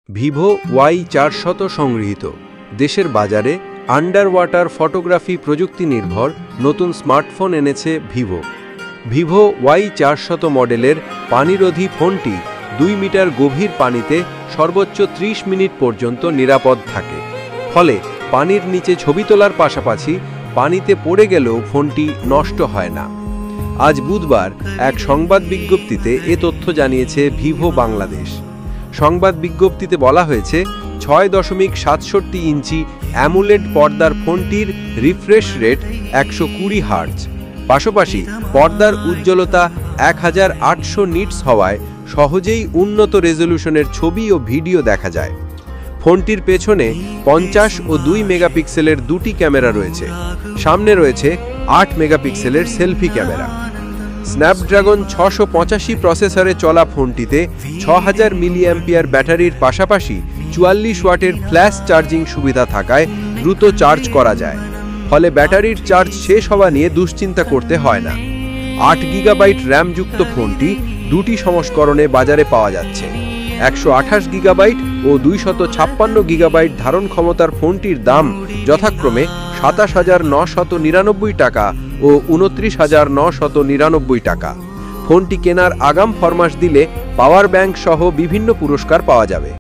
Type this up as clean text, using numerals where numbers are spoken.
Vivo Y400 সংগৃহীত। দেশের বাজারে আন্ডার ওয়াটার ফটোগ্রাফি প্রযুক্তি নির্ভর নতুন স্মার্টফোন এনেছে ভিভো। ভিভো Y400 মডেলের পানিরোধী ফোনটি 2 মিটার গভীর পানিতে সর্বোচ্চ 30 মিনিট পর্যন্ত নিরাপদ থাকে। ফলে পানির নিচে ছবি তোলার পাশাপাশি পানিতে পড়ে গেলেও ফোনটি নষ্ট হয় না। আজ বুধবার এক সংবাদ বিজ্ঞপ্তিতে এ তথ্য জানিয়েছে ভিভো বাংলাদেশ। সংবাদ বিজ্ঞপ্তিতে বলা হয়েছে 6.67 ইঞ্চি অ্যামোলেড পর্দার ফোনটির রিফ্রেশ রেট 120 হার্টজ, পাশাপাশি পর্দার উজ্জ্বলতা 1800 নিটস হওয়ায় সহজেই উন্নত রেজলিউশনের ছবি ও ভিডিও দেখা যায়। ফোনটির পেছনে 50 ও 2 মেগাপিক্সেলের দুটি ক্যামেরা রয়েছে। সামনে রয়েছে 8 মেগাপিক্সেলের সেলফি ক্যামেরা। স্ন্যাপড্রাগন 685 প্রসেসরে চলা ফোনটিতে 6000 মিলিঅ্যাম্পিয়ার ব্যাটারির পাশাপাশি 44 ওয়াটের ফ্ল্যাশ চার্জিং সুবিধা থাকায় দ্রুত চার্জ করা যায়। ফলে ব্যাটারির চার্জ শেষ হওয়া নিয়ে দুশ্চিন্তা করতে হয় না। 8 গিগাবাইট র্যামযুক্ত ফোনটি দুটি সংস্করণে বাজারে পাওয়া যাচ্ছে। 128 গিগাবাইট ও 256 গিগাবাইট ধারণ ক্ষমতার ফোনটির দাম যথাক্রমে 27,999 টাকা ও 29,999 টাকা। ফোনটি কেনার আগাম ফরমাশ দিলে পাওয়ার ব্যাংক সহ বিভিন্ন পুরস্কার পাওয়া যাবে।